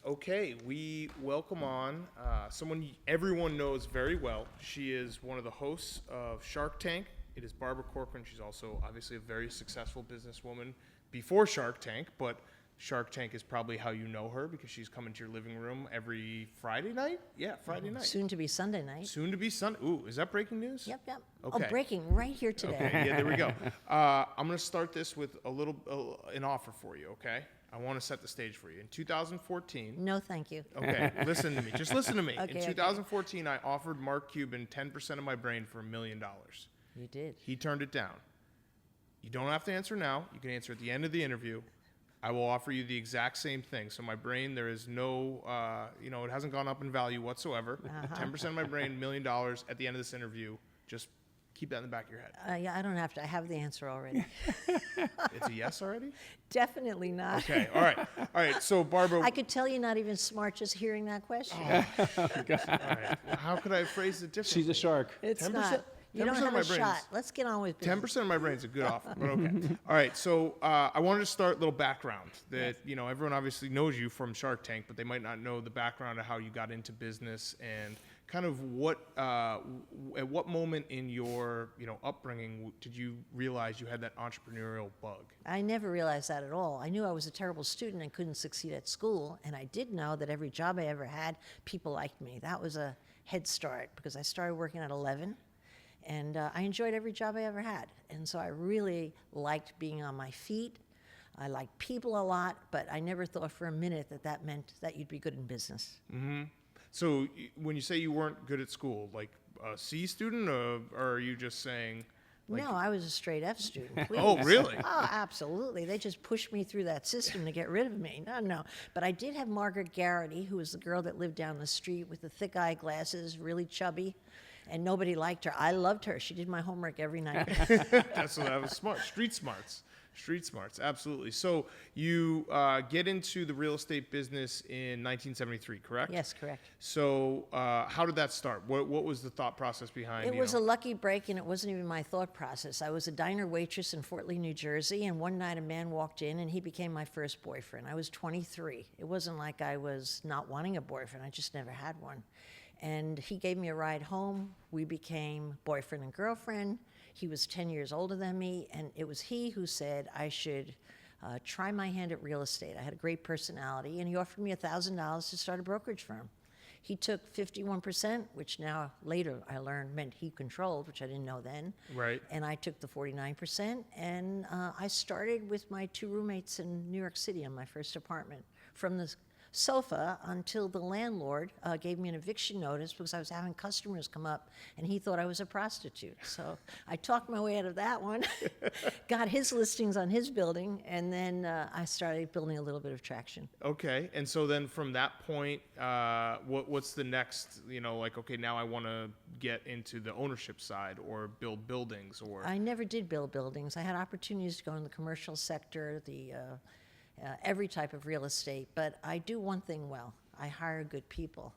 Okay, we welcome on someone everyone knows very well. She is one of the hosts of Shark Tank. It is Barbara Corcoran. She's also obviously a very successful businesswoman before Shark Tank, but Shark Tank is probably how you know her because she's coming to your living room every Friday night? Yeah, Friday night. Soon to be Sunday night. Soon to be Sunday. Ooh, is that breaking news? Yep. Okay. Oh, breaking right here today. Okay, yeah, there we go. I'm going to start this with an offer for you, okay? I want to set the stage for you. In 2014... No, thank you. Okay, listen to me. Just listen to me. Okay, In 2014, I offered Mark Cuban 10% of my brain for $1 million. You did. He turned it down. You don't have to answer now. You can answer at the end of the interview. I will offer you the exact same thing. So my brain, there is no, it hasn't gone up in value whatsoever. 10% of my brain, $1 million at the end of this interview. Just keep that in the back of your head. Yeah, I don't have to. I have the answer already. It's a yes already? Definitely not. Okay, all right. So Barbara... I could tell you're not even smart just hearing that question. All right. How could I phrase it differently? She's a shark. It's 10%? not. You don't 10% have of my a brain shot. is- Let's get on with business. 10% of my brain's a good offer, but okay. All right, so I wanted to start a little background that, everyone obviously knows you from Shark Tank, but they might not know the background of how you got into business and kind of at what moment in your, upbringing did you realize you had that entrepreneurial bug? I never realized that at all. I knew I was a terrible student and couldn't succeed at school, and I did know that every job I ever had, people liked me. That was a head start because I started working at 11. And I enjoyed every job I ever had. And so I really liked being on my feet. I liked people a lot, but I never thought for a minute that meant that you'd be good in business. Mm-hmm. So when you say you weren't good at school, like a C student, or are you just saying... No, I was a straight F student. Please. Oh, really? Oh, absolutely. They just pushed me through that system to get rid of me. No. But I did have Margaret Garrity, who was the girl that lived down the street with the thick eyeglasses, really chubby. And nobody liked her. I loved her. She did my homework every night. That was smart. Street smarts, absolutely. So you get into the real estate business in 1973, correct? Yes, correct. So how did that start? What was the thought process behind it? It was a lucky break, and it wasn't even my thought process. I was a diner waitress in Fort Lee, New Jersey, and one night a man walked in, and he became my first boyfriend. I was 23. It wasn't like I was not wanting a boyfriend. I just never had one. And he gave me a ride home. We became boyfriend and girlfriend. He was 10 years older than me, and it was he who said I should try my hand at real estate. I had a great personality, and he offered me $1,000 to start a brokerage firm. He took 51%, which now later I learned meant he controlled, which I didn't know then. Right. And I took the 49%, and I started with my 2 roommates in New York City on my first apartment. From the sofa until the landlord gave me an eviction notice because I was having customers come up and he thought I was a prostitute. So I talked my way out of that one, got his listings on his building, and then I started building a little bit of traction. Okay, and so then from that point, what's the next, okay, now I want to get into the ownership side or build buildings or... I never did build buildings. I had opportunities to go in the commercial sector, every type of real estate, but I do one thing well. I hire good people.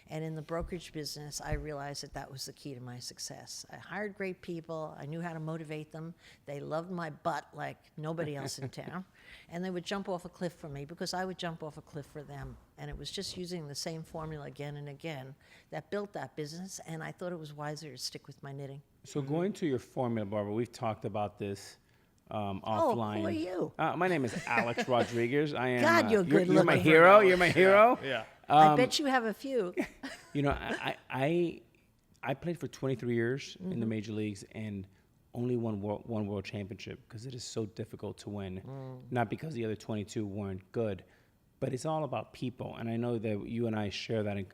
And in the brokerage business, I realized that was the key to my success. I hired great people. I knew how to motivate them. They loved my butt like nobody else in town. And they would jump off a cliff for me because I would jump off a cliff for them. And it was just using the same formula again and again that built that business, and I thought it was wiser to stick with my knitting. So going to your formula, Barbara, we've talked about this offline. Oh, who are you? My name is Alex Rodriguez. I am. God, you're good You're my looking. hero. You're my hero. Yeah. I bet you have a few. I played for 23 years in the major leagues and only won one world championship because it is so difficult to win. Not because the other 22 weren't good, but it's all about people. And I know that you and I share that. And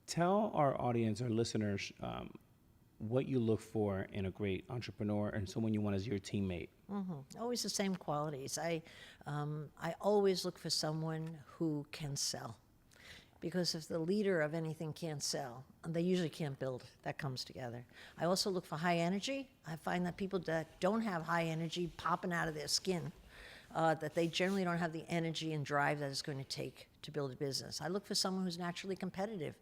tell our audience, our listeners, what you look for in a great entrepreneur and someone you want as your teammate. Always the same qualities. I always look for someone who can sell. Because if the leader of anything can't sell, they usually can't build. That comes together. I also look for high energy. I find that people that don't have high energy popping out of their skin that they generally don't have the energy and drive that it's going to take to build a business. I look for someone who's naturally competitive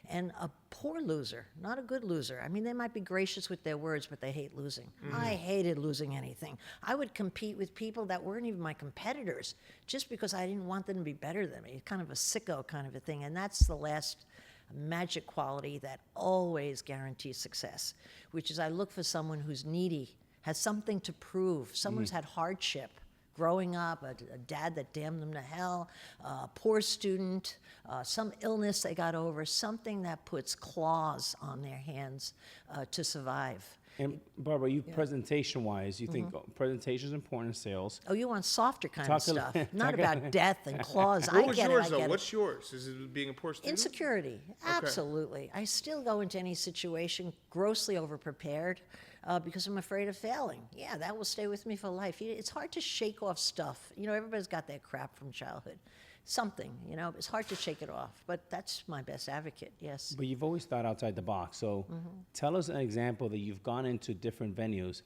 and a poor loser, not a good loser. I mean, they might be gracious with their words, but they hate losing. I hated losing anything. I would compete with people that weren't even my competitors just because I didn't want them to be better than me. Kind of a sicko kind of a thing. And that's the last magic quality that always guarantees success, which is I look for someone who's needy, has something to prove, someone who's had hardship growing up, a dad that damned them to hell, a poor student, some illness they got over, something that puts claws on their hands to survive. And Barbara, you presentation-wise, you think presentation is important in sales. Oh, you want softer kind Talk of stuff, a- not talk about death and claws. What I was get yours, it, I though? get What's it. yours? Is it being a poor student? Insecurity, absolutely. I still go into any situation grossly overprepared because I'm afraid of failing. Yeah, that will stay with me for life. It's hard to shake off stuff. You know, everybody's got that crap from childhood. Something, you know, it's hard to shake it off. But that's my best advocate, yes. But you've always thought outside the box. So tell us an example that you've gone into different venues,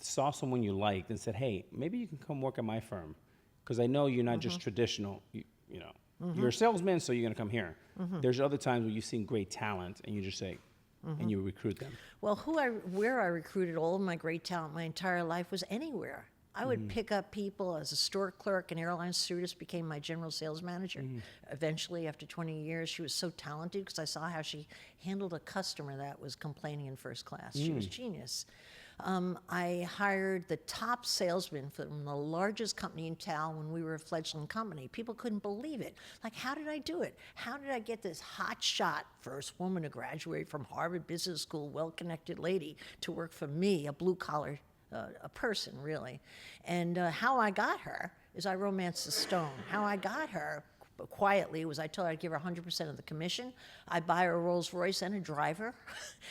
saw someone you liked, and said, hey, maybe you can come work at my firm. Because I know you're not just traditional, you know, you're a salesman, so you're going to come here. There's other times where you've seen great talent, and you just say, and you recruit them. Well, where I recruited all of my great talent my entire life was anywhere. I would pick up people as a store clerk. An airline stewardess became my general sales manager. Eventually, after 20 years, she was so talented because I saw how she handled a customer that was complaining in first class. She was genius. I hired the top salesman from the largest company in town when we were a fledgling company. People couldn't believe it. Like, how did I do it? How did I get this hot shot first woman to graduate from Harvard Business School, well-connected lady, to work for me, a blue-collar a person, really? And how I got her is I romanced the stone. How I got her quietly was I told her I'd give her 100% of the commission. I'd buy her a Rolls Royce and a driver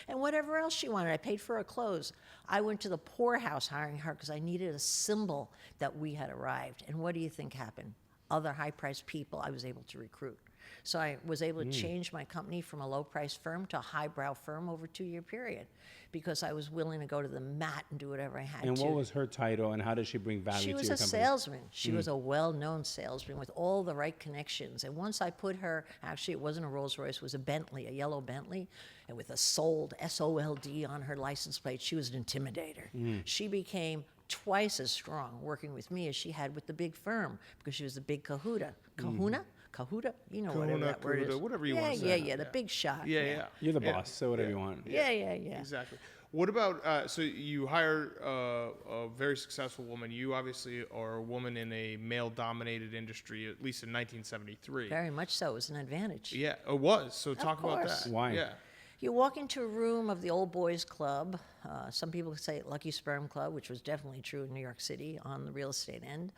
and whatever else she wanted. I paid for her clothes. I went to the poorhouse hiring her because I needed a symbol that we had arrived. And what do you think happened? Other high-priced people I was able to recruit. So I was able to change my company from a low-priced firm to a highbrow firm over a 2-year period because I was willing to go to the mat and do whatever I had to. And what was her title, and how did she bring value to She your was company? a salesman. She was a well-known salesman with all the right connections. And once I put her, actually it wasn't a Rolls Royce, it was a Bentley, a yellow Bentley, and with a sold, S-O-L-D on her license plate, she was an intimidator. She became twice as strong working with me as she had with the big firm because she was the big kahuna. Kahuna? Kahuta? You know, whatever that word is. Whatever you want to Yeah, say. the big shot. Yeah. You're the boss, say whatever you want. Yeah. Exactly. What about, so you hire a very successful woman. You obviously are a woman in a male-dominated industry, at least in 1973. Very much so. It was an advantage. Yeah, it was. So talk about course. that. Why? Yeah. You walk into a room of the old boys club. Some people say Lucky Sperm Club, which was definitely true in New York City on the real estate end.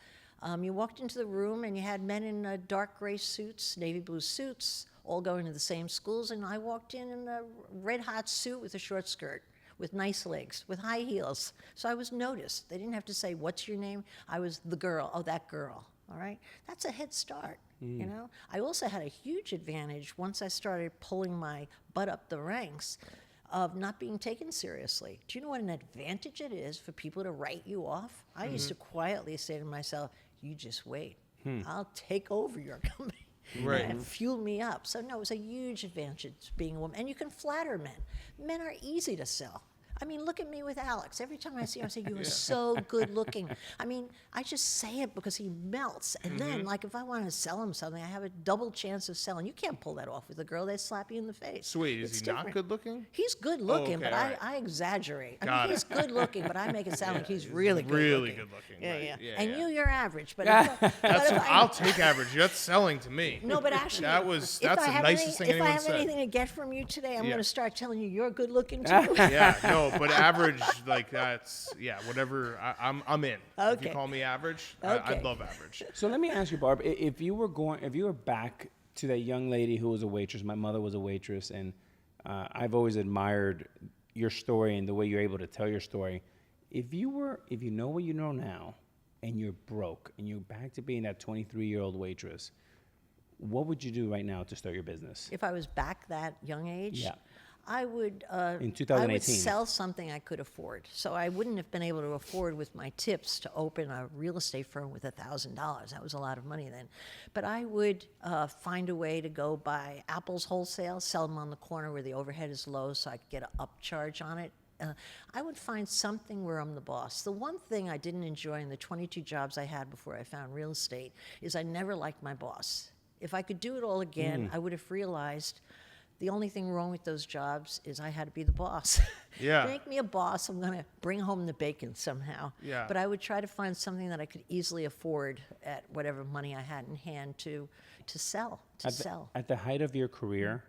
You walked into the room and you had men in dark gray suits, navy blue suits, all going to the same schools. And I walked in a red hot suit with a short skirt, with nice legs, with high heels. So I was noticed. They didn't have to say, what's your name? I was the girl. Oh, that girl. All right. That's a head start. You know, I also had a huge advantage once I started pulling my butt up the ranks of not being taken seriously. Do you know what an advantage it is for people to write you off? I used to quietly say to myself, you just wait. I'll take over your company. Right. And fuel me up. So no, it was a huge advantage being a woman. And you can flatter men. Men are easy to sell. I mean, look at me with Alex. Every time I see him, I say, you are so good looking. I mean, I just say it because he melts. And then, like, if I want to sell him something, I have a double chance of selling. You can't pull that off with a girl. They slap you in the face. So wait, is It's he not different. good looking? He's good looking, okay, but all right. I exaggerate. I Got mean, it. he's good looking, but I make it sound like he's really good really looking. good looking, Yeah, right. yeah. Yeah, And yeah. you're average. But if I'll take average. That's selling to me. no, but actually, That's if the I have nicest thing if I anyone have said. anything to get from you today, I'm Yeah. going to start telling you you're good looking too. Yeah, no, but average, like that's whatever. I'm in. If you Okay. call me average, Okay. I love average. So let me ask you, Barb, if you were back to that young lady who was a waitress, my mother was a waitress, and I've always admired your story and the way you're able to tell your story. If you know what you know now, and you're broke, and you're back to being that 23-year-old waitress, what would you do right now to start your business? If I was back that young age, Yeah. I would In I would 2018. sell something I could afford. So I wouldn't have been able to afford with my tips to open a real estate firm with $1,000. That was a lot of money then. But I would find a way to go buy apples wholesale, sell them on the corner where the overhead is low, so I could get an upcharge on it. I would find something where I'm the boss. The one thing I didn't enjoy in the 22 jobs I had before I found real estate is I never liked my boss. If I could do it all again, I would have realized the only thing wrong with those jobs is I had to be the boss. Yeah. Make me a boss, I'm going to bring home the bacon somehow. Yeah. But I would try to find something that I could easily afford at whatever money I had in hand to sell, At the height of your career,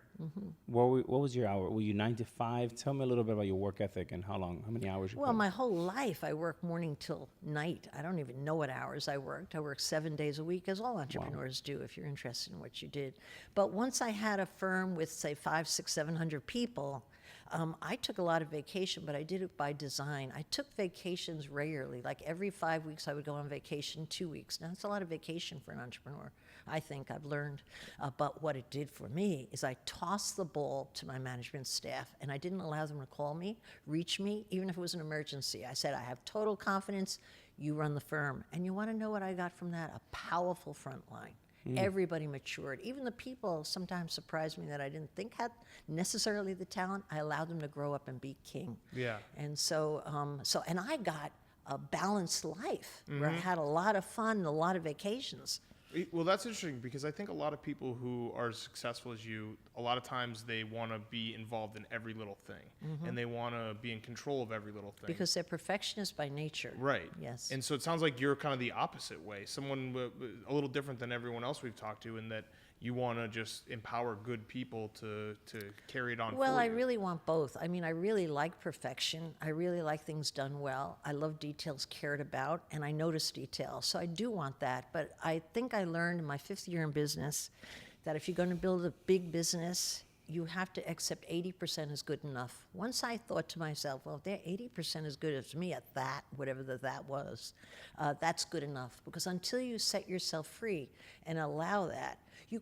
what was your hour? Were you 9 to 5? Tell me a little bit about your work ethic and how many hours you Well, put. my whole life I worked morning till night. I don't even know what hours I worked. I worked 7 days a week, as all entrepreneurs do if you're interested in what you did. But once I had a firm with, say, 500, 600, 700 people, I took a lot of vacation, but I did it by design. I took vacations regularly. Like every 5 weeks, I would go on vacation 2 weeks. Now, that's a lot of vacation for an entrepreneur, I think I've learned. But what it did for me is I tossed the ball to my management staff, and I didn't allow them to call me, reach me, even if it was an emergency. I said, I have total confidence. You run the firm. And you want to know what I got from that? A powerful front line. Everybody matured. Even the people sometimes surprised me that I didn't think had necessarily the talent. I allowed them to grow up and be king. Yeah. And so and I got a balanced life where I had a lot of fun and a lot of vacations. Well, that's interesting because I think a lot of people who are as successful as you, a lot of times they want to be involved in every little thing, and they want to be in control of every little thing. Because they're perfectionists by nature. Right. Yes. And so it sounds like you're kind of the opposite way, someone a little different than everyone else we've talked to, in that you want to just empower good people to carry it on. Well, for I you. really want both. I mean, I really like perfection. I really like things done well. I love details cared about, and I notice detail. So I do want that. But I think I learned in my 5th year in business that if you're going to build a big business, you have to accept 80% is good enough. Once I thought to myself, well, if they're 80% as good as me at that, whatever that was, that's good enough. Because until you set yourself free and allow that, you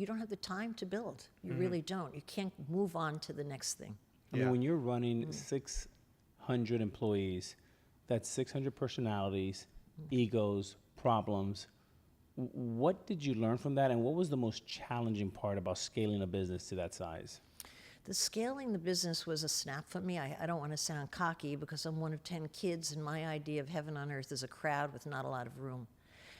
don't have the time to build. You really don't. You can't move on to the next thing. I mean, when you're running 600 employees, that's 600 personalities, egos, problems. What did you learn from that, and what was the most challenging part about scaling a business to that size? The scaling the business was a snap for me. I don't want to sound cocky because I'm one of 10 kids, and my idea of heaven on earth is a crowd with not a lot of room.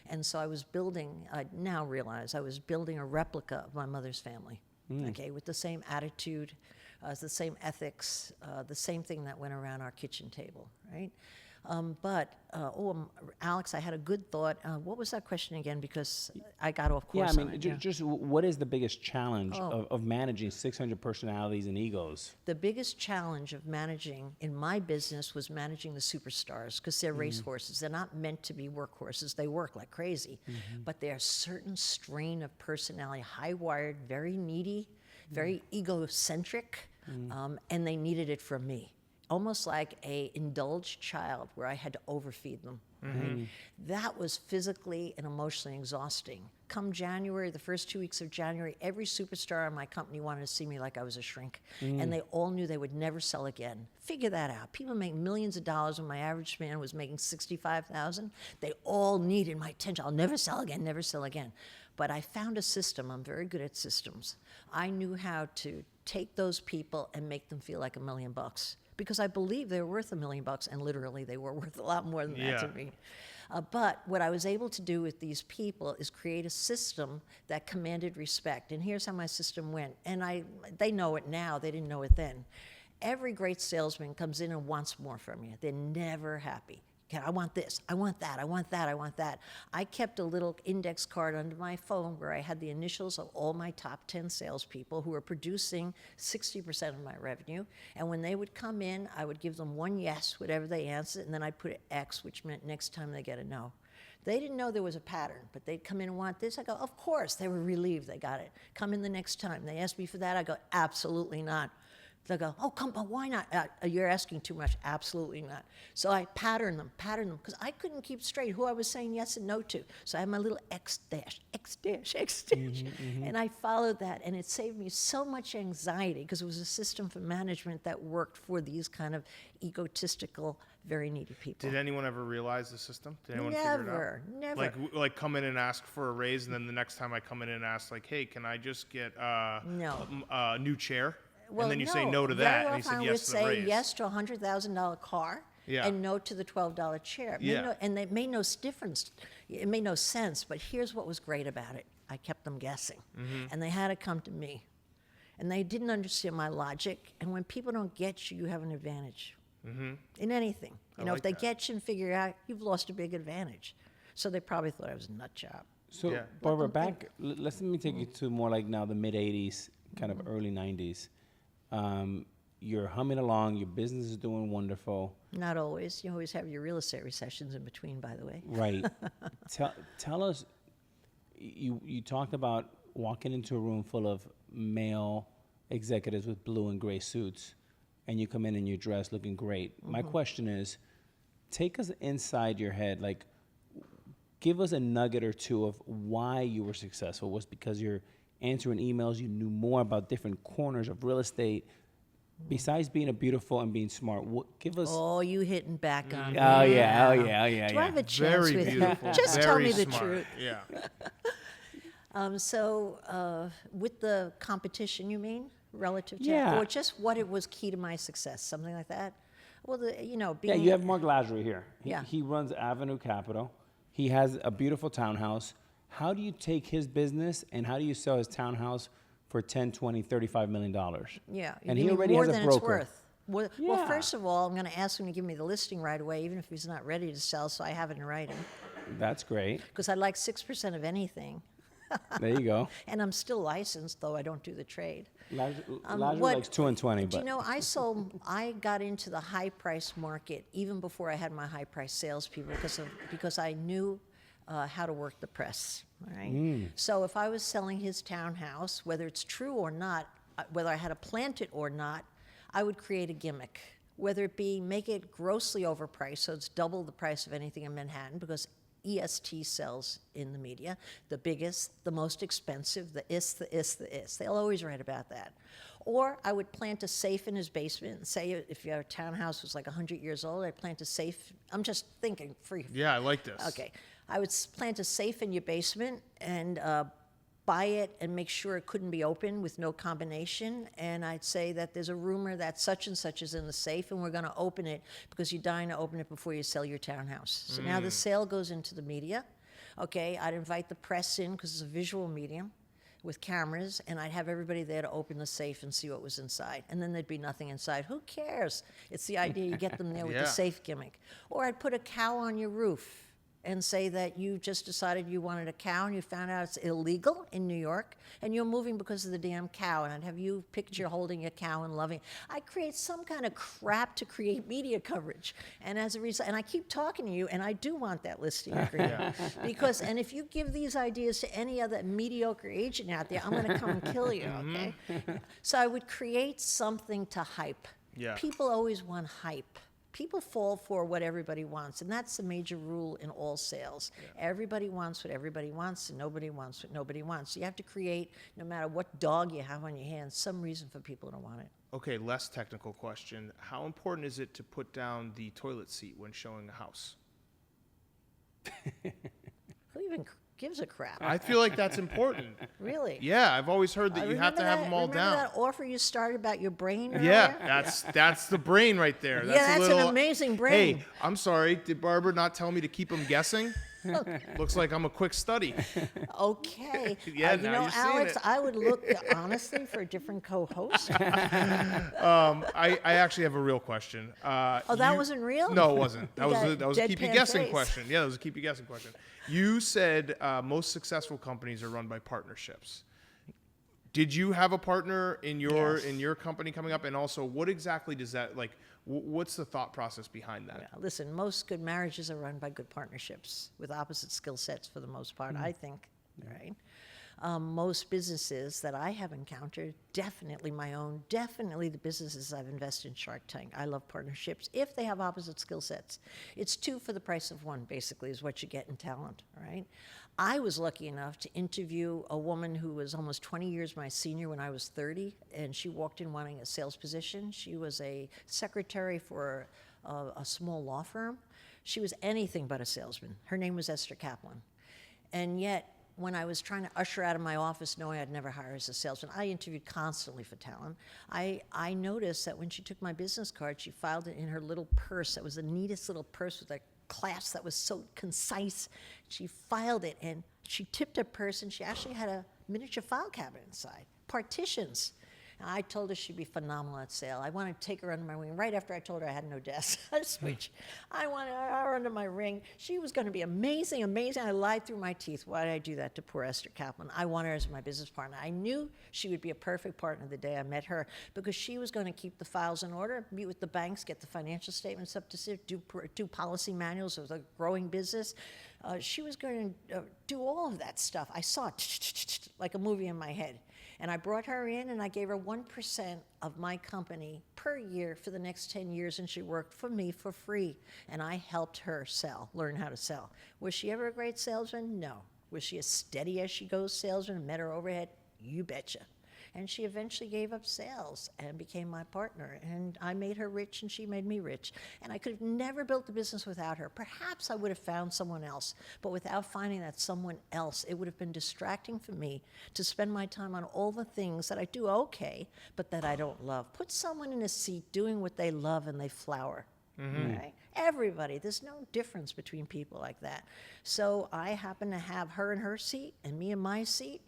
And so I was building, I now realize I was building a replica of my mother's family, okay, with the same attitude, the same ethics, the same thing that went around our kitchen table, right? Alex, I had a good thought. What was that question again? Because I got off course. Yeah, I on mean, it, just what is the biggest challenge of managing 600 personalities and egos? The biggest challenge of managing in my business was managing the superstars because they're racehorses. They're not meant to be workhorses. They work like crazy, but they're a certain strain of personality, high-wired, very needy, very egocentric, and they needed it from me. Almost like a indulged child where I had to overfeed them. Right? That was physically and emotionally exhausting. Come January, the first 2 weeks of January, every superstar in my company wanted to see me like I was a shrink. And they all knew they would never sell again. Figure that out. People make millions of dollars when my average man was making $65,000. They all needed my attention. I'll never sell again, never sell again. But I found a system. I'm very good at systems. I knew how to take those people and make them feel like $1 million. Because I believe they were worth $1 million, and literally they were worth a lot more than that to me. But what I was able to do with these people is create a system that commanded respect. And here's how my system went. And they know it now. They didn't know it then. Every great salesman comes in and wants more from you. They're never happy. I want this, I want that, I want that, I want that. I kept a little index card under my phone where I had the initials of all my top 10 salespeople who were producing 60% of my revenue. And when they would come in, I would give them one yes, whatever they answered, and then I'd put an X, which meant next time they get a no. They didn't know there was a pattern, but they'd come in and want this. I go, of course. They were relieved they got it. Come in the next time. They asked me for that. I go, absolutely not. They'll go, oh, come on, why not? You're asking too much. Absolutely not. So I pattern them, because I couldn't keep straight who I was saying yes and no to. So I had my little X dash, and I followed that, and it saved me so much anxiety because it was a system for management that worked for these kind of egotistical, very needy people. Did anyone ever realize the system? Did anyone figure it out? Never. Like come in and ask for a raise, and then the next time I come in and ask, like, hey, can I just get a new chair? Well, and then you say no to that, and he said yes to the I would raise. say yes to a $100,000 car and no to the $12 chair. And it made no difference. It made no sense. But here's what was great about it. I kept them guessing. And they had to come to me. And they didn't understand my logic. And when people don't get you, you have an advantage in anything. You know, if they get you and figure it out, you've lost a big advantage. So they probably thought I was a nut job. So, Barbara, let me take you to more like now the mid-'80s, kind of early '90s. You're humming along. Your business is doing wonderful. Not always. You always have your real estate recessions in between, by the way. Right. Tell us, you talked about walking into a room full of male executives with blue and gray suits, and you come in and you're dressed looking great. My question is, take us inside your head. Like, give us a nugget or two of why you were successful. Was it because you're answering emails, you knew more about different corners of real estate? Besides being beautiful and being smart, give us. Oh, you hitting back on me. Oh yeah. Do I have a chance Very with beautiful. you? Just very tell me the smart. truth. Yeah. With the competition, you mean, relative to, Yeah. or just what it was key to my success, something like that? Well, being, Yeah, you have Mark Lazary here. Yeah. He runs Avenue Capital. He has a beautiful townhouse. How do you take his business and how do you sell his townhouse for $10, $20, $35 million? Yeah, And you he mean already more has a than broker. it's worth. Yeah. Well, first of all, I'm going to ask him to give me the listing right away, even if he's not ready to sell, so I have it in writing. That's great. Because I like 6% of anything. There you go. And I'm still licensed, though I don't do the trade. Lazary likes 2 and 20, Do but you know, I got into the high price market even before I had my high price salespeople because I knew how to work the press. All right. So if I was selling his townhouse, whether it's true or not, whether I had to plant it or not, I would create a gimmick. Whether it be make it grossly overpriced, so it's double the price of anything in Manhattan, because EST sells in the media, the biggest, the most expensive, the is. They'll always write about that. Or I would plant a safe in his basement and say if your townhouse was like 100 years old, I'd plant a safe. I'm just thinking free. Yeah, I like this. Okay. I would plant a safe in your basement and buy it and make sure it couldn't be opened with no combination. And I'd say that there's a rumor that such and such is in the safe and we're going to open it because you're dying to open it before you sell your townhouse. So now the sale goes into the media. Okay, I'd invite the press in because it's a visual medium with cameras, and I'd have everybody there to open the safe and see what was inside. And then there'd be nothing inside. Who cares? It's the idea you get them there with the safe gimmick. Or I'd put a cow on your roof and say that you just decided you wanted a cow and you found out it's illegal in New York and you're moving because of the damn cow, and I'd have you picture holding a cow and loving it. I'd create some kind of crap to create media coverage. And as a result, and I keep talking to you, and I do want that listing agreement. Because, and if you give these ideas to any other mediocre agent out there, I'm going to come and kill you, okay? So I would create something to hype. Yeah. People always want hype. People fall for what everybody wants, and that's the major rule in all sales. Yeah. Everybody wants what everybody wants, and nobody wants what nobody wants. So you have to create, no matter what dog you have on your hands, some reason for people to want it. Okay, less technical question. How important is it to put down the toilet seat when showing a house? Who even gives a crap? I feel like that's important. Really? Yeah, I've always heard that you have to have them all down. Remember that offer you started about your brain earlier? Yeah, that's the brain right there. That's an amazing brain. Hey, I'm sorry. Did Barbara not tell me to keep them guessing? Looks like I'm a quick study. Okay. Yeah, you now know, you're seeing Alex, it. I would look, honestly, for a different co-host. I actually have a real question. That wasn't real? No, it wasn't. That You was got a a keep you deadpan guessing face. question. Yeah, that was a keep you guessing question. You said most successful companies are run by partnerships. Did you have a partner in your company coming up? And also, what exactly does that like? What's the thought process behind that? Yeah, listen, most good marriages are run by good partnerships with opposite skill sets for the most part, I think, right? most businesses that I have encountered, definitely my own, definitely the businesses I've invested in Shark Tank. I love partnerships if they have opposite skill sets. It's two for the price of one, basically, is what you get in talent, right? I was lucky enough to interview a woman who was almost 20 years my senior when I was 30, and she walked in wanting a sales position. She was a secretary for a small law firm. She was anything but a salesman. Her name was Esther Kaplan. And yet, when I was trying to usher her out of my office knowing I'd never hire as a salesman, I interviewed constantly for talent. I noticed that when she took my business card, she filed it in her little purse. That was the neatest little purse with a clasp that was so concise. She filed it, and she tipped her purse, and she actually had a miniature file cabinet inside, partitions. And I told her she'd be phenomenal at sale. I wanted to take her under my wing. Right after I told her I had no desk, I switched. I wanted her under my ring. She was going to be amazing, amazing. I lied through my teeth. Why did I do that to poor Esther Kaplan? I wanted her as my business partner. I knew she would be a perfect partner the day I met her because she was going to keep the files in order, meet with the banks, get the financial statements up to sit, do policy manuals of the growing business. She was going to do all of that stuff. I saw it like a movie in my head. And I brought her in, and I gave her 1% of my company per year for the next 10 years, and she worked for me for free. And I helped her learn how to sell. Was she ever a great salesman? No. Was she as steady as she goes salesman and met her overhead? You betcha. And she eventually gave up sales and became my partner. And I made her rich, and she made me rich. And I could have never built the business without her. Perhaps I would have found someone else. But without finding that someone else, it would have been distracting for me to spend my time on all the things that I do okay, but that I don't love. Put someone in a seat doing what they love, and they flower. Right? Everybody. There's no difference between people like that. So I happen to have her in her seat and me in my seat.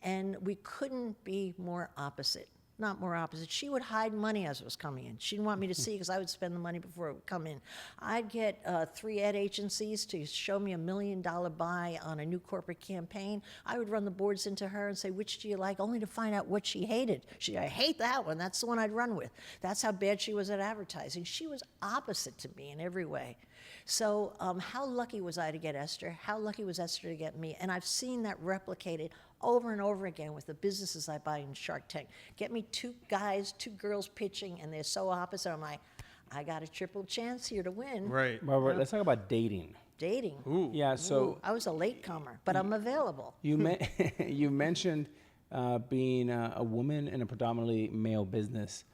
And we couldn't be more opposite. Not more opposite. She would hide money as it was coming in. She didn't want me to see because I would spend the money before it would come in. I'd get 3 ad agencies to show me $1 million buy on a new corporate campaign. I would run the boards into her and say, which do you like, only to find out what she hated. I hate that one. That's the one I'd run with. That's how bad she was at advertising. She was opposite to me in every way. So how lucky was I to get Esther? How lucky was Esther to get me? And I've seen that replicated over and over again with the businesses I buy in Shark Tank. Get me 2 guys, 2 girls pitching, and they're so opposite. I'm like, I got a triple chance here to win. Right. Robert, let's talk about dating. Dating. Ooh. Yeah, so Ooh, I was a latecomer, but I'm available. you mentioned being a woman in a predominantly male business,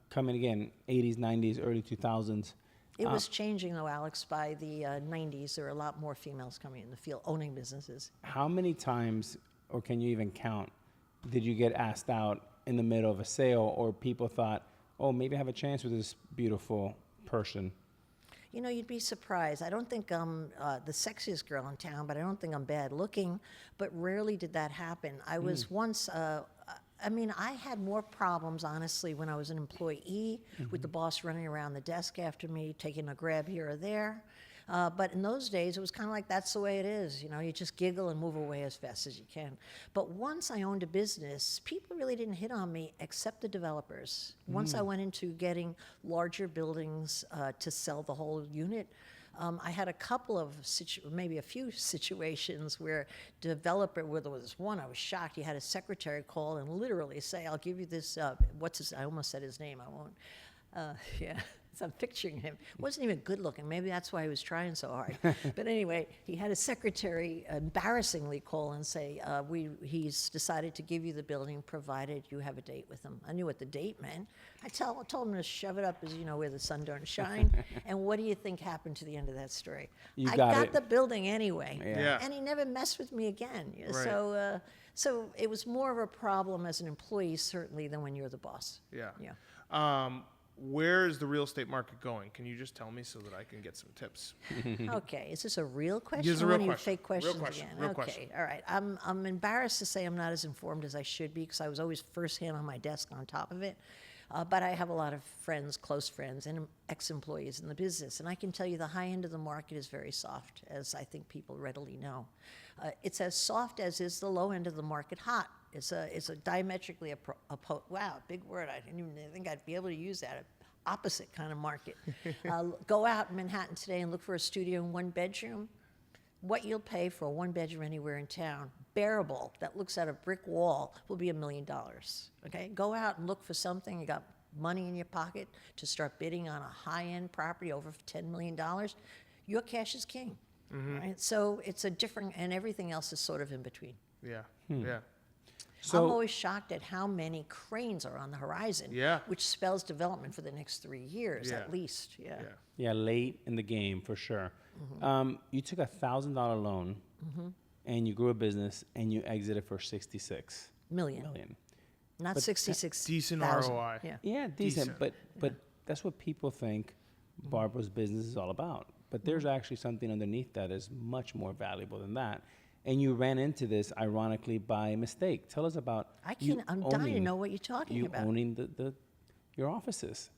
coming again, 80s, 90s, early 2000s. It was changing, though, Alex. By the 90s, there were a lot more females coming in the field, owning businesses. How many times, or can you even count, did you get asked out in the middle of a sale, or people thought, oh, maybe I have a chance with this beautiful person? You know, you'd be surprised. I don't think I'm the sexiest girl in town, but I don't think I'm bad looking. But rarely did that happen. I was once, I had more problems, honestly, when I was an employee with the boss running around the desk after me, taking a grab here or there. But in those days, it was kind of like, that's the way it is. You know, you just giggle and move away as fast as you can. But once I owned a business, people really didn't hit on me except the developers. Once I went into getting larger buildings to sell the whole unit, I had a couple of, maybe a few situations where where there was one, I was shocked. He had a secretary call and literally say, I'll give you this, I almost said his name, I won't. Yeah. So I'm picturing him. Wasn't even good looking. Maybe that's why he was trying so hard. But anyway, he had a secretary embarrassingly call and say, he's decided to give you the building provided you have a date with him. I knew what the date meant. I told him to shove it up as, where the sun don't shine. And what do you think happened to the end of that story? I got the building anyway. Yeah. And he never messed with me again. Right. So it was more of a problem as an employee, certainly, than when you're the boss. Yeah. Where is the real estate market going? Can you just tell me so that I can get some tips? Okay, is this a real question? It's a or real one of your question. fake questions Real question. again? Real Okay, question. all right. I'm embarrassed to say I'm not as informed as I should be because I was always firsthand on my desk on top of it. But I have a lot of friends, close friends, and ex-employees in the business. And I can tell you the high end of the market is very soft, as I think people readily know. It's as soft as is the low end of the market hot. It's a diametrically wow, big word. I didn't even think I'd be able to use that. Opposite kind of market. Go out in Manhattan today and look for a studio in 1 bedroom. What you'll pay for a 1 bedroom anywhere in town, bearable that looks at a brick wall will be $1 million. Okay, go out and look for something. You got money in your pocket to start bidding on a high-end property over $10 million. Your cash is king. Right? So it's a different, and everything else is sort of in between. Yeah. Yeah. So I'm always shocked at how many cranes are on the horizon, Yeah. which spells development for the next 3 years Yeah. at least. Yeah. Yeah. yeah, late in the game for sure. You took a $1,000 loan, and you grew a business, and you exited for 66 Million, million. not But 66. Decent 000. ROI. Yeah. Yeah, decent, Decent. but that's what people think Barbara's business is all about. But there's actually something underneath that is much more valuable than that. And you ran into this ironically by mistake. Tell us about I'm dying to know what you're talking about. owning your offices.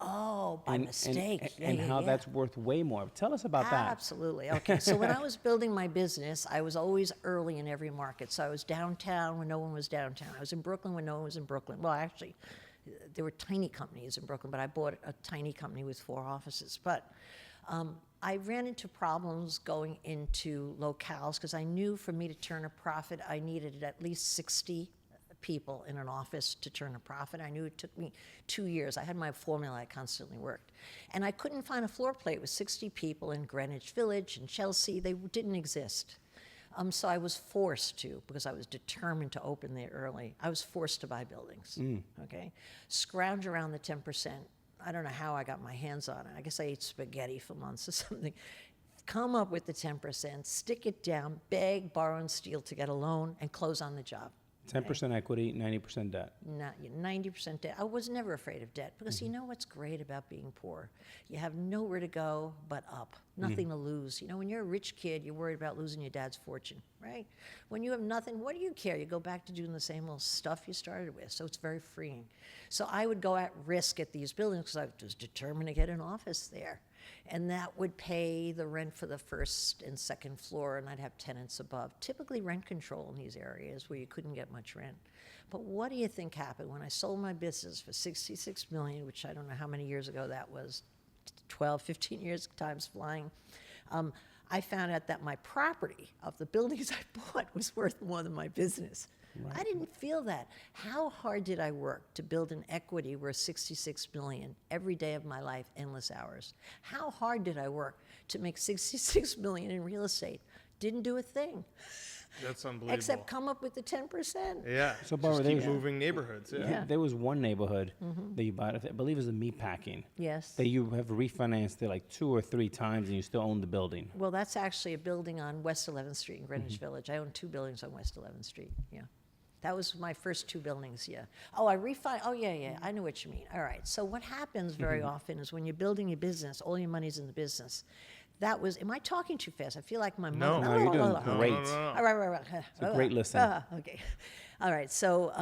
Oh, by mistake. And how that's worth way more. Tell us about that. Absolutely. Okay. So when I was building my business, I was always early in every market. So I was downtown when no one was downtown. I was in Brooklyn when no one was in Brooklyn. Well, actually, there were tiny companies in Brooklyn, but I bought a tiny company with 4 offices. But I ran into problems going into locales because I knew for me to turn a profit, I needed at least 60 people in an office to turn a profit. I knew it took me 2 years. I had my formula I constantly worked. And I couldn't find a floor plate with 60 people in Greenwich Village and Chelsea. They didn't exist. So I was forced to, because I was determined to open there early, I was forced to buy buildings, okay? Scrounge around the 10%. I don't know how I got my hands on it. I guess I ate spaghetti for months or something. Come up with the 10%, stick it down, beg, borrow, and steal to get a loan, and close on the job. 10% equity, 90% debt. Not 90% debt. I was never afraid of debt because you know what's great about being poor? You have nowhere to go but up, nothing to lose. You know, when you're a rich kid, you're worried about losing your dad's fortune, right? When you have nothing, what do you care? You go back to doing the same old stuff you started with. So it's very freeing. So I would go at risk at these buildings because I was determined to get an office there. And that would pay the rent for the first and second floor, and I'd have tenants above. Typically rent control in these areas where you couldn't get much rent. But what do you think happened when I sold my business for $66 million, which I don't know how many years ago that was, 12, 15 years, time's flying. I found out that my property of the buildings I bought was worth more than my business. Right. I didn't feel that. How hard did I work to build an equity worth $66 million every day of my life, endless hours? How hard did I work to make $66 million in real estate? Didn't do a thing. That's unbelievable. Except come up with the 10%. Yeah. So, Barbara, just keep there's- moving neighborhoods. Yeah. Yeah. There was one neighborhood that you bought, I believe it was a meat packing, Yes. that you have refinanced it like 2 or 3 times and you still own the building. Well, that's actually a building on West 11th Street in Greenwich Village. I own 2 buildings on West 11th Street, yeah. That was my first 2 buildings, yeah. Oh, yeah, I know what you mean. All right, so what happens very often is when you're building your business, all your money's in the business. That was, am I talking too fast? I feel like my mother. No, you're doing great. All right. It's a great listen. Okay. All right, so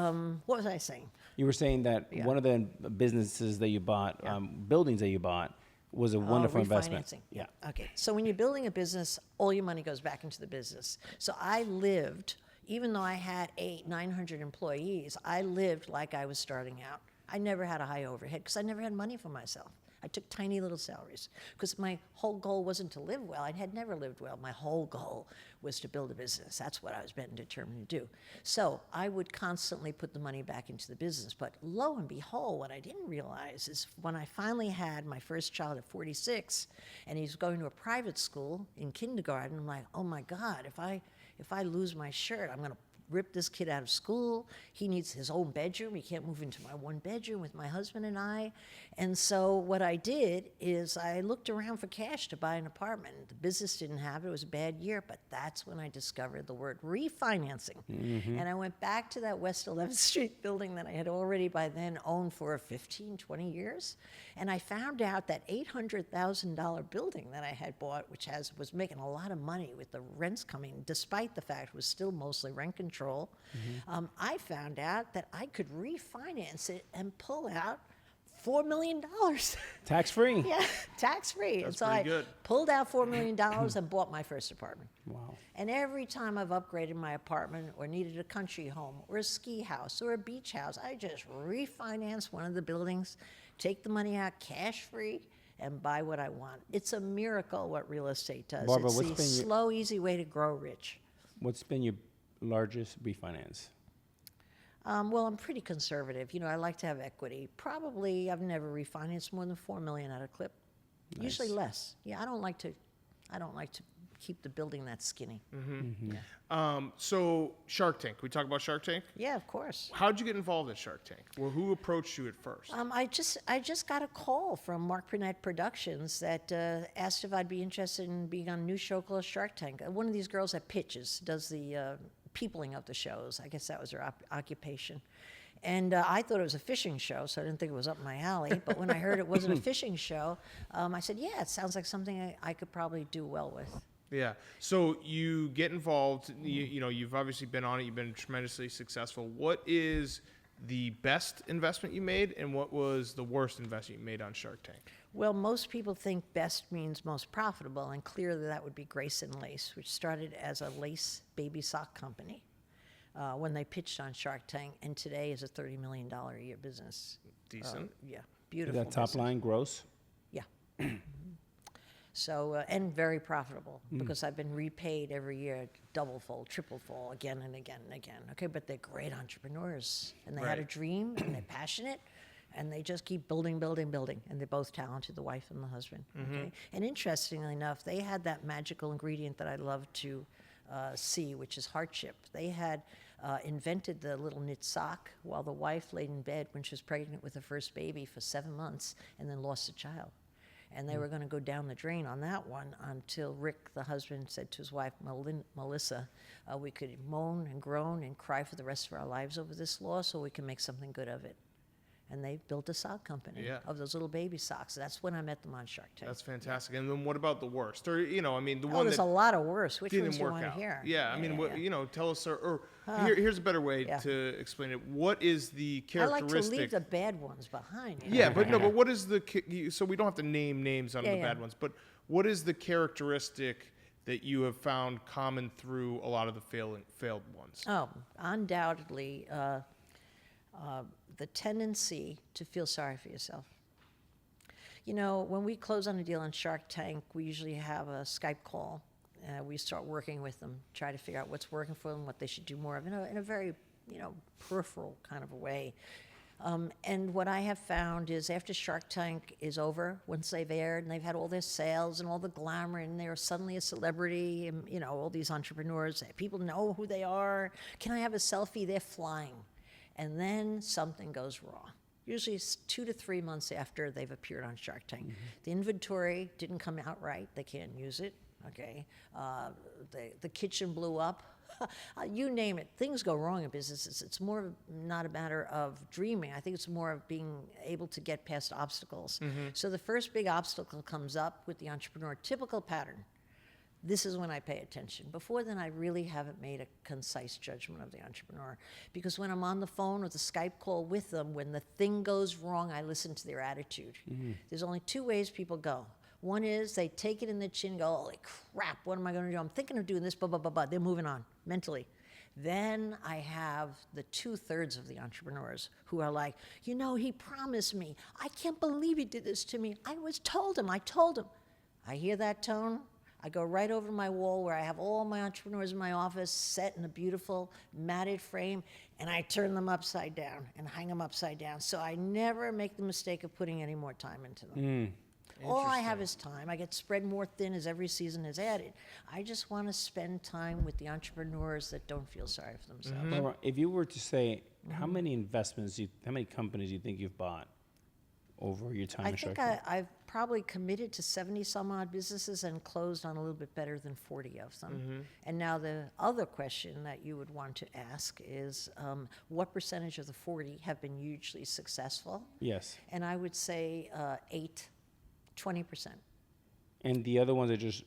what was I saying? You were saying that Yeah. one of the businesses that you bought, buildings that you bought, was a wonderful investment. Refinancing. Yeah. Okay. So when you're building a business, all your money goes back into the business. So I lived, even though I had 900 employees, I lived like I was starting out. I never had a high overhead because I never had money for myself. I took tiny little salaries because my whole goal wasn't to live well. I had never lived well. My whole goal was to build a business. That's what I was bent and determined to do. So I would constantly put the money back into the business. But lo and behold, what I didn't realize is when I finally had my first child at 46, and he's going to a private school in kindergarten, I'm like, oh my God, if I lose my shirt, I'm going to rip this kid out of school. He needs his own bedroom. He can't move into my 1 bedroom with my husband and I. And so what I did is I looked around for cash to buy an apartment. The business didn't have it. It was a bad year, but that's when I discovered the word refinancing. And I went back to that West 11th Street building that I had already by then owned for 15, 20 years. And I found out that $800,000 building that I had bought, which was making a lot of money with the rents coming, despite the fact it was still mostly rent control, I found out that I could refinance it and pull out $4 million. Tax-free? Yeah, tax-free. And That's so pretty I good. pulled out $4 million and bought my first apartment. Wow. And every time I've upgraded my apartment or needed a country home or a ski house or a beach house, I just refinance one of the buildings, take the money out cash-free, and buy what I want. It's a miracle what real estate does. Barbara, it's what's the been your- slow, easy way to grow rich. What's been your largest refinance? Well, I'm pretty conservative. You know, I like to have equity. Probably I've never refinanced more than $4 million at a clip. Nice. Usually less. Yeah, I don't like to keep the building that skinny. So Shark Tank. Can we talk about Shark Tank? Yeah, of course. How'd you get involved in Shark Tank? Well, who approached you at first? I just got a call from Mark Burnett Productions that asked if I'd be interested in being on a new show called Shark Tank. One of these girls that pitches does the peopling of the shows. I guess that was her occupation. And I thought it was a fishing show, so I didn't think it was up my alley. But when I heard it wasn't a fishing show, I said, yeah, it sounds like something I could probably do well with. Yeah. So you get involved. You know, you've obviously been on it. You've been tremendously successful. What is the best investment you made, and what was the worst investment you made on Shark Tank? Well, most people think best means most profitable, and clearly that would be Grace and Lace, which started as a lace baby sock company when they pitched on Shark Tank, and today is a $30 million a year business. Decent. Yeah, Is beautiful. that top business. line gross? Yeah. So, and very profitable because I've been repaid every year, double fold, triple fold, again and again and again. Okay, but they're great entrepreneurs, and they had a Right. dream, and they're passionate, and they just keep building, building, building. And they're both talented, the wife and the husband. Okay, and interestingly enough, they had that magical ingredient that I love to see, which is hardship. They had invented the little knit sock while the wife laid in bed when she was pregnant with her first baby for 7 months, and then lost a child. And they were going to go down the drain on that one until Rick, the husband, said to his wife, Melissa, we could moan and groan and cry for the rest of our lives over this loss, or we can make something good of it. And they built a sock company Yeah. of those little baby socks. That's when I met them on Shark Tank. That's fantastic. And then what about the worst? Or, you know, I mean, the Oh, one there's that a lot of worse. Which ones didn't do you work want to out. hear? Yeah, I mean, what, yeah. you know, tell us, here's a better way Yeah. to explain it. What is the I like characteristic? to leave the bad ones behind. You know? Yeah, but no, but what is so we don't have to name names on Yeah, the yeah. bad ones, but what is the characteristic that you have found common through a lot of the failed ones? Oh, undoubtedly, the tendency to feel sorry for yourself. You know, when we close on a deal on Shark Tank, we usually have a Skype call. We start working with them, try to figure out what's working for them, what they should do more of, in a very, you know, peripheral kind of a way. And what I have found is after Shark Tank is over, once they've aired and they've had all their sales and all the glamour and they're suddenly a celebrity and, you know, all these entrepreneurs, people know who they are. Can I have a selfie? They're flying. And then something goes wrong. Usually it's 2 to 3 months after they've appeared on Shark Tank. The inventory didn't come out right. They can't use it. Okay. The kitchen blew up. You name it. Things go wrong in businesses. It's more of not a matter of dreaming. I think it's more of being able to get past obstacles. So the first big obstacle comes up with the entrepreneur. Typical pattern. This is when I pay attention. Before then, I really haven't made a concise judgment of the entrepreneur. Because when I'm on the phone or the Skype call with them, when the thing goes wrong, I listen to their attitude. There's only 2 ways people go. One is they take it in the chin and go, holy crap, what am I going to do? I'm thinking of doing this, blah, blah, blah, blah. They're moving on mentally. Then I have the 2/3 of the entrepreneurs who are like, you know, he promised me. I can't believe he did this to me. I told him. I hear that tone. I go right over to my wall where I have all my entrepreneurs in my office set in a beautiful matted frame, and I turn them upside down and hang them upside down. So I never make the mistake of putting any more time into them. All I have is time. I get spread more thin as every season is added. I just want to spend time with the entrepreneurs that don't feel sorry for themselves. Laura, if you were to say, how many how many companies do you think you've bought over your time I at Shark think Tank? I've probably committed to 70 some odd businesses and closed on a little bit better than 40 of them. And now the other question that you would want to ask is what percentage of the 40 have been hugely successful? Yes. And I would say 20%. And the other ones that just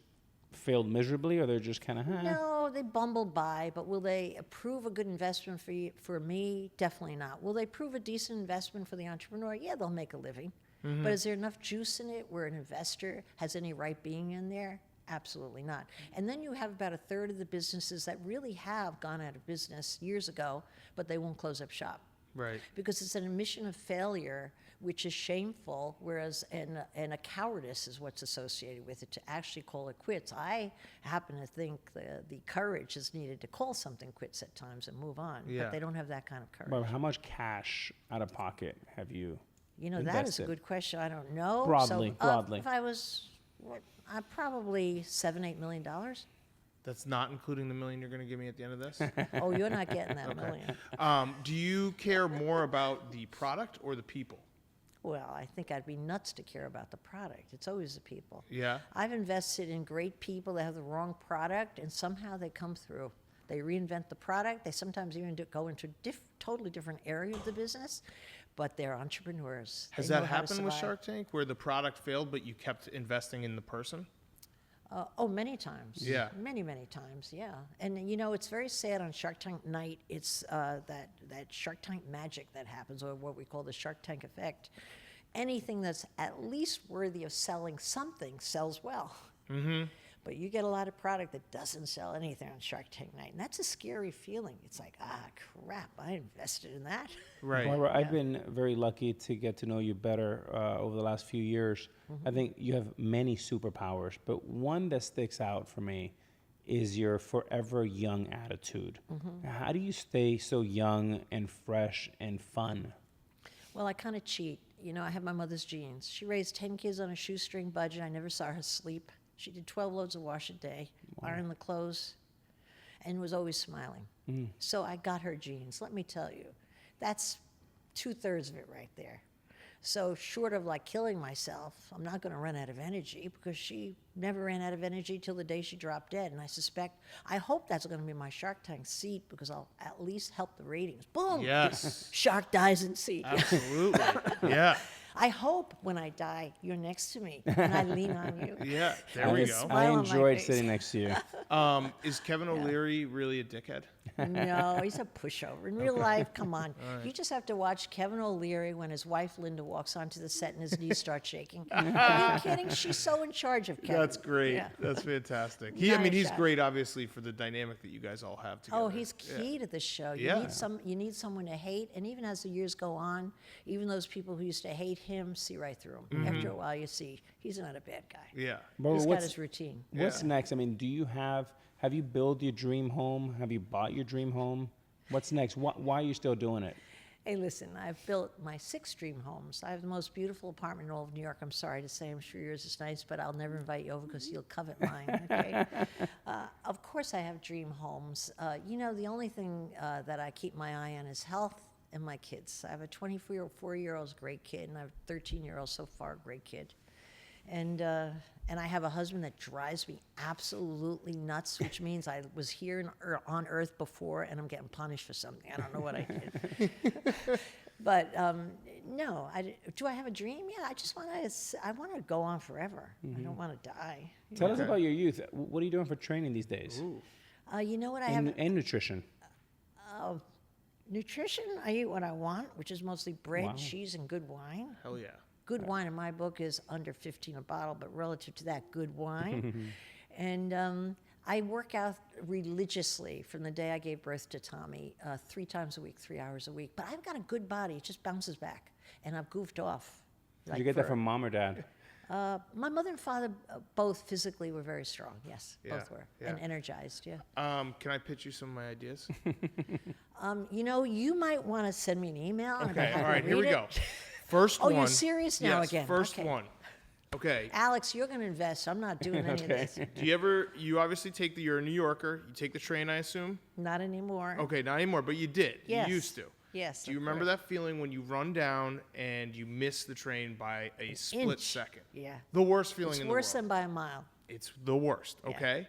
failed miserably, or they're just kind of, No, they bumbled by, but will they prove a good investment for me? Definitely not. Will they prove a decent investment for the entrepreneur? Yeah, they'll make a living. But is there enough juice in it where an investor has any right being in there? Absolutely not. And then you have about 1/3 of the businesses that really have gone out of business years ago, but they won't close up shop. Right. Because it's an admission of failure, which is shameful, whereas and a cowardice is what's associated with it, to actually call it quits. I happen to think the courage is needed to call something quits at times and move on, Yeah. but they don't have that kind of courage. But how much cash out of pocket have you You know, that is a invested? good question. I don't know. Broadly, broadly. If I was, probably $7-8 million. That's not including the $1 million you're going to give me at the end of this. Oh, you're not getting that million. Do you care more about the product or the people? Well, I think I'd be nuts to care about the product. It's always the people. Yeah. I've invested in great people that have the wrong product, and somehow they come through. They reinvent the product. They sometimes even go into totally different area of the business, but they're entrepreneurs. Has They that know how to happened with survive. Shark Tank, where the product failed, but you kept investing in the person? Many times. Yeah. Many, many times, yeah. And, you know, it's very sad on Shark Tank night. It's that Shark Tank magic that happens, or what we call the Shark Tank effect. Anything that's at least worthy of selling something sells well. Mm-hmm. But you get a lot of product that doesn't sell anything on Shark Tank night. And that's a scary feeling. It's like, crap, I invested in that. Right. Barbara, I've been very lucky to get to know you better over the last few years. I think you have many superpowers, but one that sticks out for me is your forever young attitude. How do you stay so young and fresh and fun? Well, I kind of cheat. You know, I have my mother's genes. She raised 10 kids on a shoestring budget. I never saw her sleep. She did 12 loads of wash a day, iron the clothes, and was always smiling. So I got her genes. Let me tell you, that's 2/3 of it right there. So short of like killing myself, I'm not going to run out of energy, because she never ran out of energy till the day she dropped dead. And I hope that's going to be my Shark Tank seat, because I'll at least help the ratings. Boom! Yes. Shark dies in seat. Absolutely. Yeah. I hope when I die, you're next to me and I lean on you. Yeah. There we With a go. smile I on my enjoyed face. sitting next to you. Is Kevin O'Leary really a dickhead? No, he's a pushover. In real life, come on. You just have to watch Kevin O'Leary when his wife Linda walks onto the set and his knees start shaking. Are you kidding? She's so in charge of Kevin. That's great. Yeah. That's fantastic. Not a He's shot. great, obviously, for the dynamic that you guys all have together. Oh, he's key to the show. You Yeah. you need someone to hate, and even as the years go on, even those people who used to hate him see right through him. After a while, you see he's not a bad guy. Yeah. Barbara, He's got what's, his routine. what's Yeah. next? I mean, have you built your dream home? Have you bought your dream home? What's next? Why are you still doing it? Hey, listen, I've built my 6 dream homes. I have the most beautiful apartment in all of New York. I'm sorry to say, I'm sure yours is nice, but I'll never invite you over because you'll covet mine, okay? Of course I have dream homes. You know, the only thing that I keep my eye on is health and my kids. I have a 24-year-old great kid, and I have a 13-year-old so far great kid. And I have a husband that drives me absolutely nuts, which means I was here on Earth before, and I'm getting punished for something. I don't know what I did. But no, do I have a dream? Yeah, I want to go on forever. I don't want to die. Tell us about your youth. What are you doing for training these days? You know what I And, have? and nutrition. Nutrition, I eat what I want, which is mostly bread, Wow. cheese, and good wine. Hell yeah. Good wine in my book is under 15 a bottle, but relative to that, good wine. And I work out religiously from the day I gave birth to Tommy, 3 times a week, 3 hours a week. But I've got a good body; it just bounces back, and I've goofed off. Did you get that from mom or dad? My mother and father both physically were very strong. Yes, Yeah, both were, yeah. and energized. Yeah. Can I pitch you some of my ideas? You know, you might want to send me an email. and Okay. I'd have All you right. Here read we it. go. First Oh, one. you're serious now Yes, again? First Okay. one. Okay. Alex, you're going to invest. I'm not doing any of this. Do you obviously you're a New Yorker. You take the train, I assume? Not anymore. Okay, not anymore, but you did. Yes. You used to. Yes. Do you of remember course. that feeling when you run down and you miss the train by a split Inch. second? Yeah. The worst feeling It's in the worse world. than by a mile. It's the worst, Yeah. okay?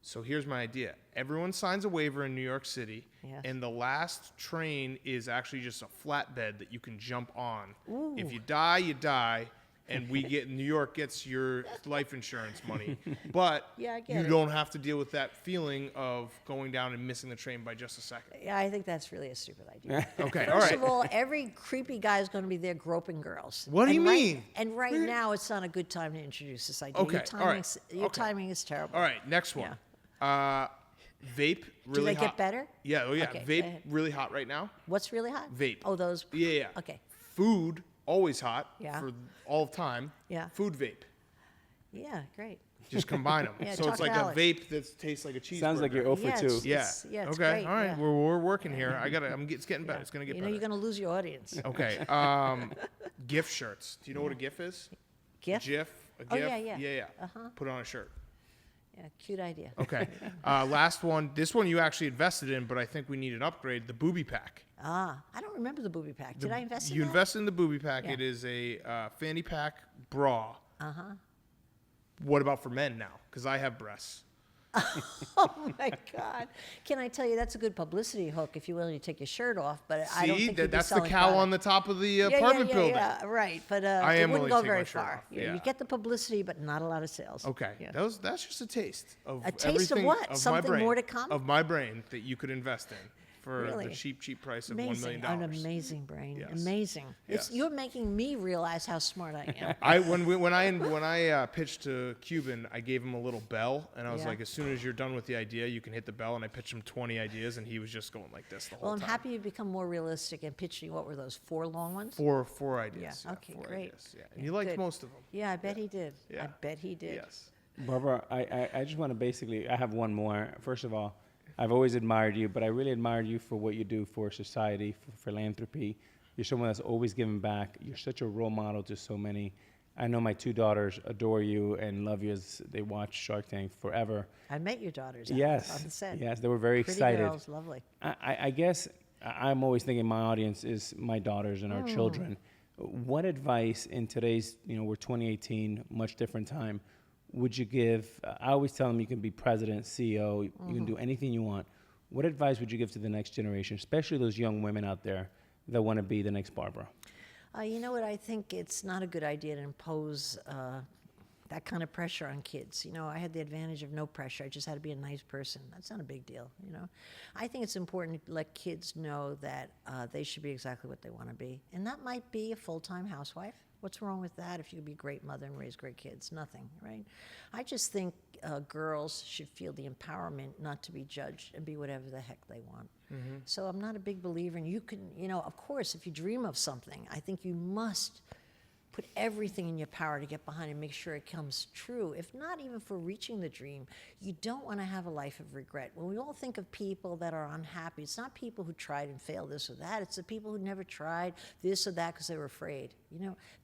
So here's my idea. Everyone signs a waiver in New York City, Yes. and the last train is actually just a flatbed that you can jump on. Ooh. If you die, you die, and New York gets your life insurance money. But Yeah, I get you it. don't have to deal with that feeling of going down and missing the train by just a second. Yeah, I think that's really a stupid idea. Okay, all First right. of all, every creepy guy is going to be there groping girls. What do you And right- mean? And right now, it's not a good time to introduce this idea. Okay, Your all right, your okay. timing is terrible. All right, next one. Vape, Do really they hot. get better? Yeah, oh yeah. Okay, go Vape, ahead. really hot right now. What's really hot? Vape. Oh, those. Yeah. Okay. Food, always hot Yeah. for all of time. Yeah. Food vape. Yeah, great. Just combine them. Yeah, So talk it's to like Alex. a vape that tastes like a cheeseburger. Sounds like you're 0 for Yeah, 2. it's- Yeah. yeah, it's okay. great, All right. yeah. We're working here. It's getting better. It's gonna get You know, better. you're going to lose your audience. Okay. GIF shirts. Do you know what a GIF is? GIF? GIF. A Oh, GIF. yeah. Yeah. Uh-huh. Put it on a shirt. Yeah, cute idea. Okay. Last one. This one you actually invested in, but I think we need an upgrade. The booby pack. I don't remember the booby pack. Did I invest in You that? invested in the booby pack. Yeah. It is a Fanny Pack Bra. Uh-huh. What about for men now? Because I have breasts. Oh, my God. Can I tell you, that's a good publicity hook if you're willing to take your shirt off, but I don't See, think you'd be that's the selling cow product. on the top of the Yeah, apartment yeah, building. Yeah, right. But I it am wouldn't willing go to take my very shirt far. off, Yeah, yeah. you get the publicity, but not a lot of sales. Okay, Yeah. that's just a taste of A taste of everything what? Of Something my brain, more to come? Of my brain that you could invest in for Really? the cheap price of $1 Amazing. million. An amazing brain. Yes. Amazing. Yes. You're making me realize how smart I am. When I pitched to Cuban, I gave him a little bell, and I was Yeah. like, as soon as you're done with the idea, you can hit the bell. And I pitched him 20 ideas, and he was just going like this the whole Well, I'm time. happy you've become more realistic and pitching. What were those, 4 long ones? Four ideas. Yeah, okay, four great. Ideas, yeah. And Yeah, you liked good. most of them. Yeah, I bet he did. Yeah. I bet he did. Yes. Barbara, I just want to basically, I have one more. First of all, I've always admired you, but I really admired you for what you do for society, for philanthropy. You're someone that's always giving back. You're such a role model to so many. I know my 2 daughters adore you and love you as they watch Shark Tank forever. I met your daughters on Yes, the set. yes, they were very Pretty excited. girls, lovely. I guess I'm always thinking my audience is my daughters and our children. What advice in today's, we're 2018, much different time, would you give? I always tell them you can be president, CEO, you can do anything you want. What advice would you give to the next generation, especially those young women out there that want to be the next Barbara? You know what? I think it's not a good idea to impose that kind of pressure on kids. I had the advantage of no pressure. I just had to be a nice person. That's not a big deal, I think it's important to let kids know that they should be exactly what they want to be. And that might be a full-time housewife. What's wrong with that if you could be a great mother and raise great kids? Nothing, right? I just think girls should feel the empowerment not to be judged and be whatever the heck they want. Mm-hmm. So I'm not a big believer in you can, of course, if you dream of something, I think you must put everything in your power to get behind and make sure it comes true. If not even for reaching the dream, you don't want to have a life of regret. When we all think of people that are unhappy, it's not people who tried and failed this or that. It's the people who never tried this or that because they were afraid.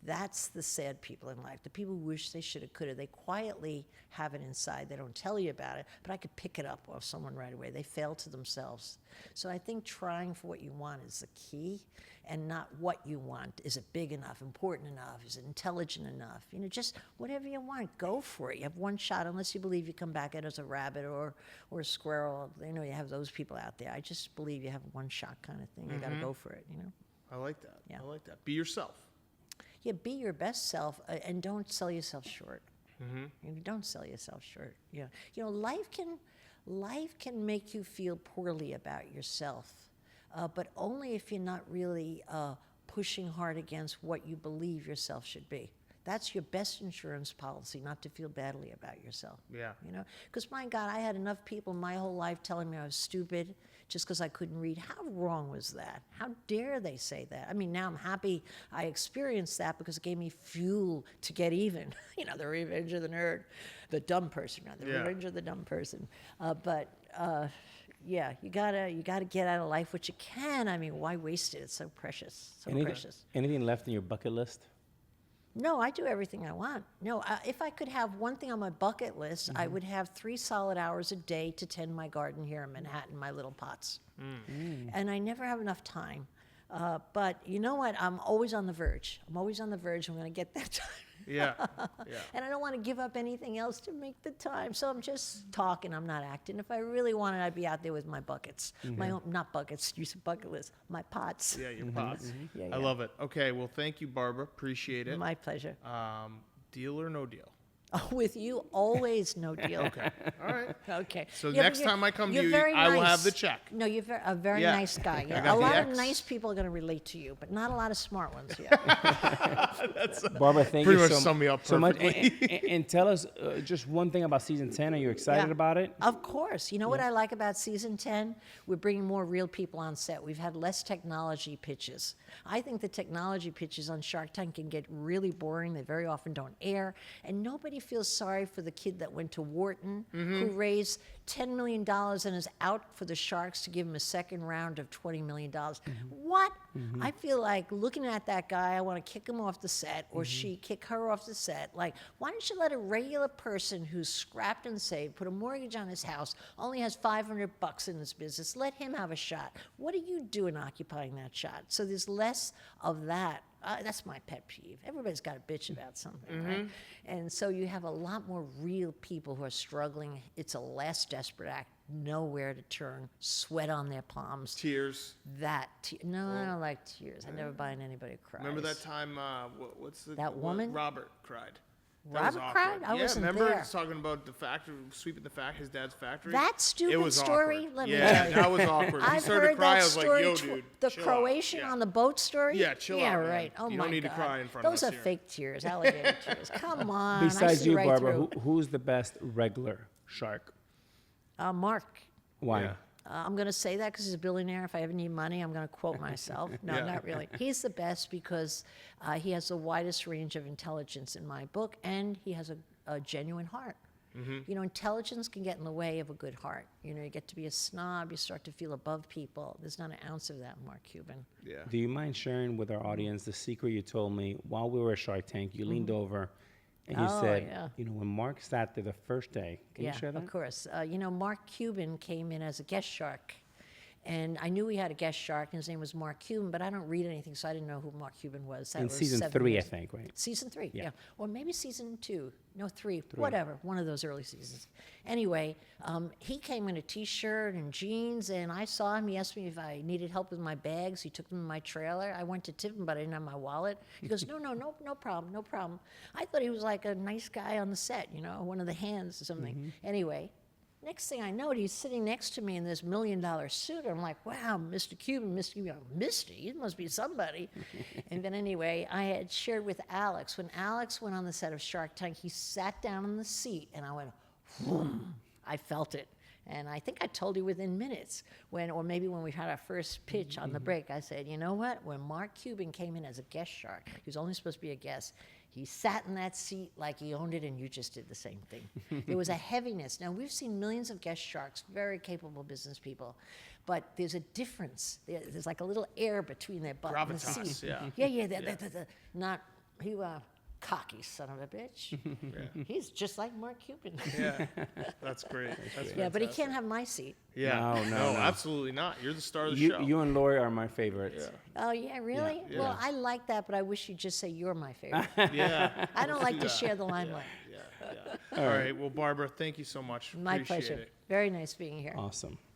That's the sad people in life. The people who wish they should have, could have. They quietly have it inside. They don't tell you about it, but I could pick it up off someone right away. They fail to themselves. So I think trying for what you want is the key, and not what you want. Is it big enough, important enough? Is it intelligent enough? Just whatever you want, go for it. You have one shot, unless you believe you come back at it as a rabbit or a squirrel. You have those people out there. I just believe you have one shot kind of thing. You got to go for it, I like that. Yeah. I like that. Be yourself. Yeah, be your best self, and don't sell yourself short. Don't sell yourself short. Yeah. Life can make you feel poorly about yourself, but only if you're not really pushing hard against what you believe yourself should be. That's your best insurance policy, not to feel badly about yourself. Yeah. Because my God, I had enough people my whole life telling me I was stupid just because I couldn't read. How wrong was that? How dare they say that? I mean, now I'm happy I experienced that because it gave me fuel to get even. The revenge of the nerd, the dumb person, the Yeah. revenge of the dumb person. Yeah, you gotta get out of life what you can. I mean, why waste it? It's so precious, so precious. Anything left in your bucket list? No, I do everything I want. No, if I could have one thing on my bucket list, I would have 3 solid hours a day to tend my garden here in Manhattan, my little pots. And I never have enough time. But you know what? I'm always on the verge. I'm going to get that time. Yeah. Yeah. And I don't want to give up anything else to make the time. So I'm just talking. I'm not acting. If I really wanted, I'd be out there with my buckets. My own, not buckets, use a bucket list. My pots. Yeah, your pots. Yeah, I yeah. love it. Okay, well, thank you, Barbara. Appreciate it. My pleasure. Deal or no deal? With you, always no deal. Okay. All right. Okay. So Yeah, but next time I come to you're you, very I will have nice. the check. No, you're a very Yeah. nice guy. I Yeah. got A the lot of X. nice people are going to relate to you, but not a lot of smart ones. Yeah. Barbara, thank Pretty you much so, sum me up so much. perfectly. And tell us just one thing about season 10. Are you excited Yeah. about it? Of course. You know what I like about season 10? We're bringing more real people on set. We've had less technology pitches. I think the technology pitches on Shark Tank can get really boring. They very often don't air. And nobody feels sorry for the kid that went to Wharton, who raised $10 million and is out for the Sharks to give him a second round of $20 million. What? I feel like looking at that guy, I want to kick him off the set, or she kick her off the set. Like, why don't you let a regular person who's scrapped and saved, put a mortgage on his house, only has $500 in his business, let him have a shot? What are you doing occupying that shot? So there's less of that. That's my pet peeve. Everybody's got a bitch about something, right? And so you have a lot more real people who are struggling. It's a last desperate act, nowhere to turn, sweat on their palms. Tears. No, I don't like tears. I never buy in anybody who cries. Remember that time? What's the That woman? Robert cried. That was Robert cried? awkward. I yeah, wasn't remember there. he's talking about the factory, sweeping his dad's factory. That It stupid was story? awkward. Let me yeah, tell you. that was awkward. He I've started to heard cry. that I was like, story. "Yo, dude, The chill Croatian out. Yeah. on the boat story? Yeah, chill yeah, out, man. right. Oh You my don't need to God. cry in front of Those us are here. fake tears, alligator tears. Come on. I Besides see you, right Barbara, through. who's the best regular shark? Mark. Why? Yeah. I'm going to say that because he's a billionaire. If I ever need money, I'm going to quote myself. No, Yeah. not really. He's the best because he has the widest range of intelligence in my book, and he has a genuine heart. You know, intelligence can get in the way of a good heart. You know, you get to be a snob, you start to feel above people. There's not an ounce of that in Mark Cuban. Yeah. Do you mind sharing with our audience the secret you told me while we were at Shark Tank? You leaned over and you Oh, said, yeah. you know, when Mark sat there the first day, can you share that? Of course. You know, Mark Cuban came in as a guest shark. And I knew we had a guest shark, and his name was Mark Cuban, but I don't read anything, so I didn't know who Mark Cuban was. That In was season 7 3, I years. think, right? Season 3, Yeah. yeah. Or maybe season 2. No, 3. Whatever. One of those early seasons. Anyway, he came in a T-shirt and jeans, and I saw him. He asked me if I needed help with my bags. He took them in my trailer. I went to tip him, but I didn't have my wallet. He goes, no problem, no problem. I thought he was like a nice guy on the set, you know, one of the hands or something. Anyway, next thing I know, he's sitting next to me in this $1 million suit. I'm like, wow, Mr. Cuban, Misty, he must be somebody. And then anyway, I had shared with Alex. When Alex went on the set of Shark Tank, he sat down in the seat, and I went, whoom. I felt it. And I think I told you within minutes, or maybe when we had our first pitch on the break, I said, you know what? When Mark Cuban came in as a guest shark, he was only supposed to be a guest, he sat in that seat like he owned it, and you just did the same thing. There was a heaviness. Now, we've seen millions of guest sharks, very capable business people, but there's a difference. There's like a little air between their butt and the Gravitas, seat. yeah. Not, cocky son of a bitch. He's just like Mark Cuban. Yeah. That's great. That's Yeah, but he fantastic. can't have my seat. Yeah. No, no. absolutely not. You're the star of the show. You and Lori are my favorites. Oh, yeah, really? Yeah. Well, I like that, but I wish you'd just say you're my favorite. Yeah. I don't like to share the limelight. Yeah. All right. Well, Barbara, thank you so much. My Appreciate pleasure. it. Very nice being here. Awesome.